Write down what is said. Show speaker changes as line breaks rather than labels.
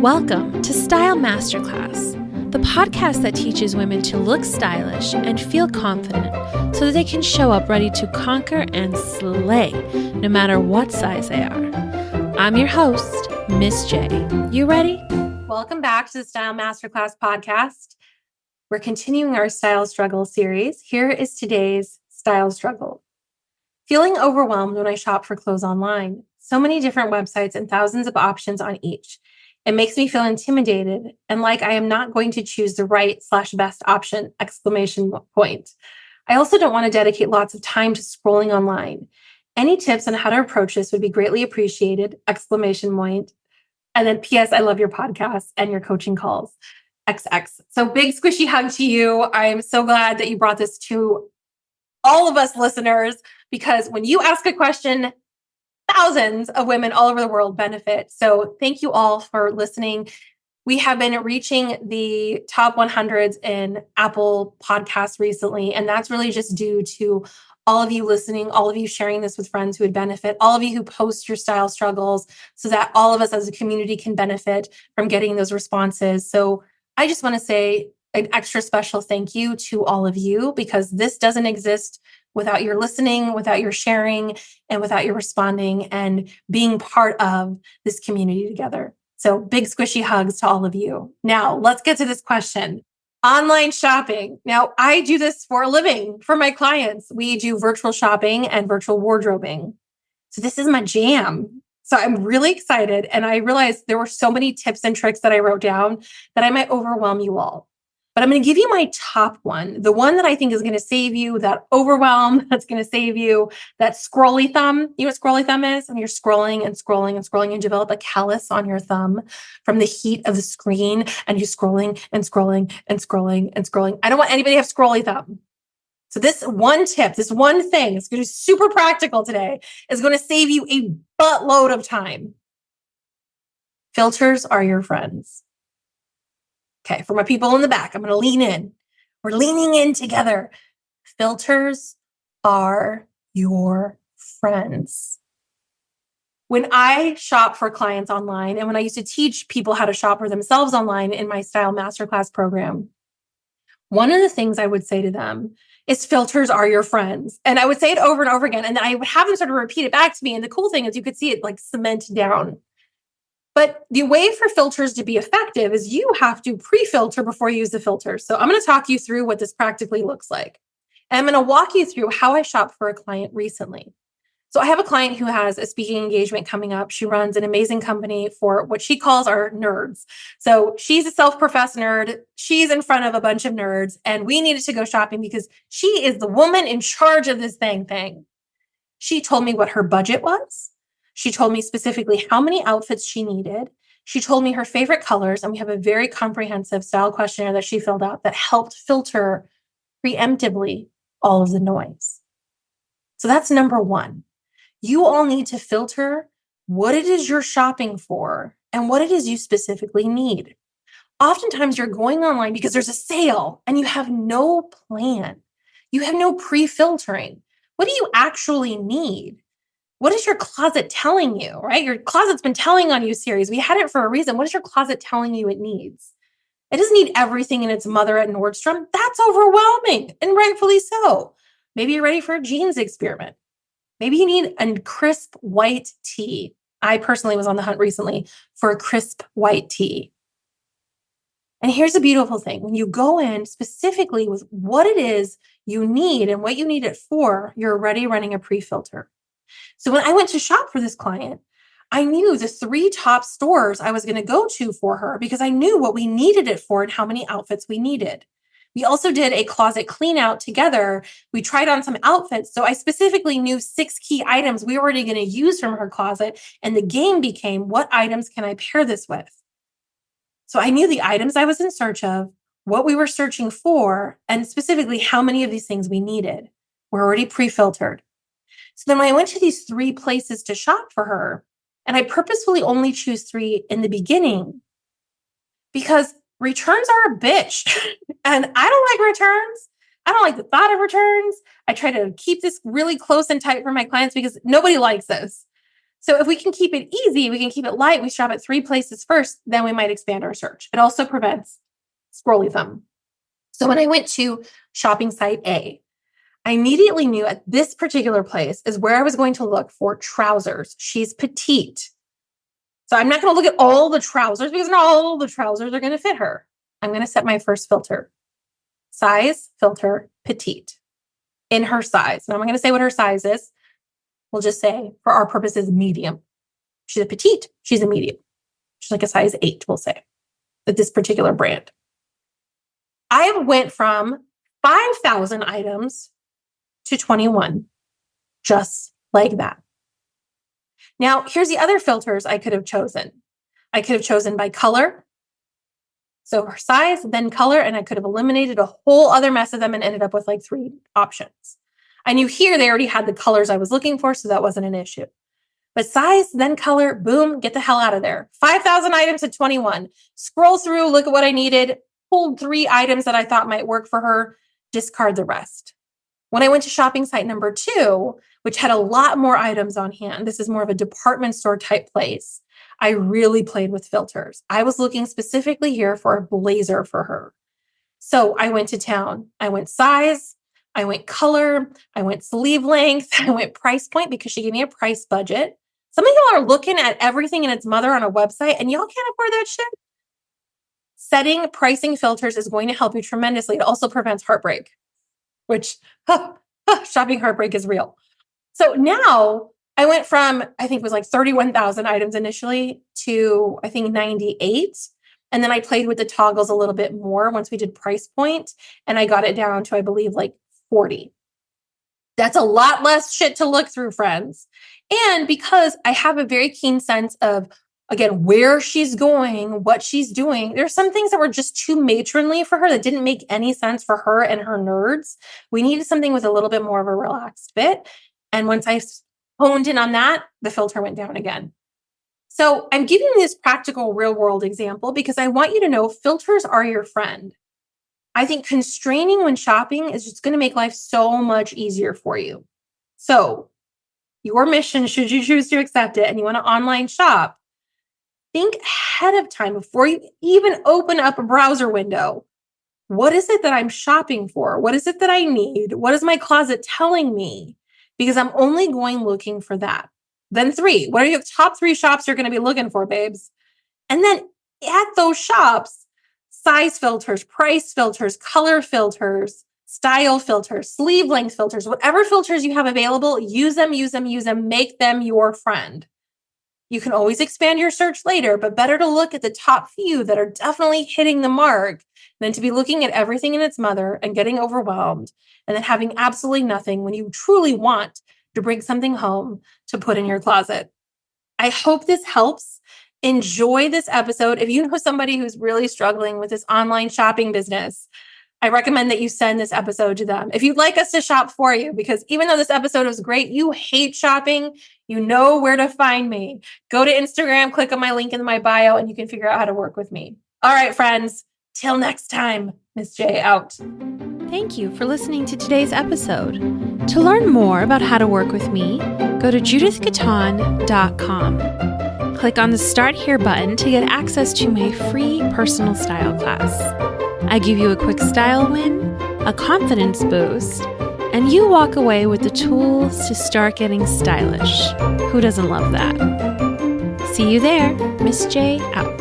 Welcome to Style Masterclass, the podcast that teaches women to look stylish and feel confident so that they can show up ready to conquer and slay no matter what size they are. I'm your host, Miss J. You ready?
Welcome back to the Style Masterclass podcast. We're continuing our Style Struggle series. Here is today's Style Struggle. Feeling overwhelmed when I shop for clothes online. So many different websites and thousands of options on each. It makes me feel intimidated and like I am not going to choose the right/best option, ! I also don't want to dedicate lots of time to scrolling online. Any tips on how to approach this would be greatly appreciated, ! And then P.S. I love your podcast and your coaching calls, XX. So big squishy hug to you. I'm so glad that you brought this to all of us listeners, because when you ask a question, thousands of women all over the world benefit. So thank you all for listening. We have been reaching the top 100s in Apple Podcasts recently, and that's really just due to all of you listening, all of you sharing this with friends who would benefit, all of you who post your style struggles so that all of us as a community can benefit from getting those responses. So I just want to say an extra special thank you to all of you, because this doesn't exist without your listening, without your sharing, and without your responding and being part of this community together. So big squishy hugs to all of you. Now, let's get to this question. Online shopping. Now, I do this for a living for my clients. We do virtual shopping and virtual wardrobing. So this is my jam. So I'm really excited. And I realized there were so many tips and tricks that I wrote down that I might overwhelm you all. But I'm going to give you my top one, the one that I think is going to save you, that overwhelm that's going to save you, that scrolly thumb. You know what scrolly thumb is? When you're scrolling and scrolling and scrolling, you develop a callus on your thumb from the heat of the screen, and you're scrolling and scrolling and scrolling and scrolling. I don't want anybody to have scrolly thumb. So this one tip, this one thing, it's going to be super practical today, is going to save you a buttload of time. Filters are your friends. Okay, for my people in the back, I'm going to lean in. We're leaning in together. Filters are your friends. When I shop for clients online, and when I used to teach people how to shop for themselves online in my Style Masterclass program, one of the things I would say to them is filters are your friends. And I would say it over and over again. And then I would have them sort of repeat it back to me. And the cool thing is you could see it like cement down. But the way for filters to be effective is you have to pre-filter before you use the filter. So I'm going to talk you through what this practically looks like. And I'm going to walk you through how I shopped for a client recently. So I have a client who has a speaking engagement coming up. She runs an amazing company for what she calls our nerds. So she's a self-professed nerd. She's in front of a bunch of nerds, and we needed to go shopping because she is the woman in charge of this thing. She told me what her budget was. She told me specifically how many outfits she needed. She told me her favorite colors, and we have a very comprehensive style questionnaire that she filled out that helped filter preemptively all of the noise. So that's number one. You all need to filter what it is you're shopping for and what it is you specifically need. Oftentimes you're going online because there's a sale and you have no plan. You have no pre-filtering. What do you actually need? What is your closet telling you, right? Your closet's been telling on you series. We had it for a reason. What is your closet telling you it needs? It doesn't need everything in its mother at Nordstrom. That's overwhelming, and rightfully so. Maybe you're ready for a jeans experiment. Maybe you need a crisp white tee. I personally was on the hunt recently for a crisp white tee. And here's the beautiful thing. When you go in specifically with what it is you need and what you need it for, you're already running a pre-filter. So when I went to shop for this client, I knew the 3 top stores I was going to go to for her because I knew what we needed it for and how many outfits we needed. We also did a closet clean out together. We tried on some outfits. So I specifically knew 6 key items we were already going to use from her closet. And the game became, what items can I pair this with? So I knew the items I was in search of, what we were searching for, and specifically how many of these things we needed. We're already pre-filtered. So then when I went to these 3 places to shop for her, and I purposefully only choose 3 in the beginning because returns are a bitch. And I don't like returns. I don't like the thought of returns. I try to keep this really close and tight for my clients because nobody likes this. So if we can keep it easy, we can keep it light, we shop at 3 places first, then we might expand our search. It also prevents scrolly thumb. So when I went to shopping site A, I immediately knew at this particular place is where I was going to look for trousers. She's petite. So I'm not going to look at all the trousers because not all the trousers are going to fit her. I'm going to set my first filter. Size, filter, petite. In her size. Now I'm going to say what her size is. We'll just say, for our purposes, medium. She's a petite. She's a medium. She's like a size 8, we'll say, at this particular brand. I went from 5,000 items to 21, just like that. Now, here's the other filters I could have chosen. I could have chosen by color. So her size, then color, and I could have eliminated a whole other mess of them and ended up with like 3 options. I knew here they already had the colors I was looking for, so that wasn't an issue. But size, then color, boom, get the hell out of there. 5,000 items to 21. Scroll through, look at what I needed, pulled 3 items that I thought might work for her, discard the rest. When I went to shopping site number 2, which had a lot more items on hand, this is more of a department store type place, I really played with filters. I was looking specifically here for a blazer for her. So I went to town. I went size, I went color, I went sleeve length, I went price point because she gave me a price budget. Some of y'all are looking at everything and its mother on a website and y'all can't afford that shit. Setting pricing filters is going to help you tremendously. It also prevents heartbreak, which shopping heartbreak is real. So now I went from, I think it was like 31,000 items initially to, I think 98. And then I played with the toggles a little bit more once we did price point. And I got it down to, I believe, like 40. That's a lot less shit to look through, friends. And because I have a very keen sense of, again, where she's going, what she's doing, there's some things that were just too matronly for her that didn't make any sense for her and her nerds. We needed something with a little bit more of a relaxed fit. And once I honed in on that, the filter went down again. So I'm giving you this practical real world example because I want you to know filters are your friend. I think constraining when shopping is just going to make life so much easier for you. So your mission, should you choose to accept it and you want to online shop, think ahead of time before you even open up a browser window. What is it that I'm shopping for? What is it that I need? What is my closet telling me? Because I'm only going looking for that. Then 3, what are your top 3 shops you're going to be looking for, babes? And then at those shops, size filters, price filters, color filters, style filters, sleeve length filters, whatever filters you have available, use them, make them your friend. You can always expand your search later, but better to look at the top few that are definitely hitting the mark than to be looking at everything in its mother and getting overwhelmed and then having absolutely nothing when you truly want to bring something home to put in your closet. I hope this helps. Enjoy this episode. If you know somebody who's really struggling with this online shopping business, I recommend that you send this episode to them. If you'd like us to shop for you, because even though this episode was great, you hate shopping, you know where to find me. Go to Instagram, click on my link in my bio, and you can figure out how to work with me. All right, friends, till next time, Miss J out.
Thank you for listening to today's episode. To learn more about how to work with me, go to judithgaton.com. Click on the Start Here button to get access to my free personal style class. I give you a quick style win, a confidence boost, and you walk away with the tools to start getting stylish. Who doesn't love that? See you there. Miss J out.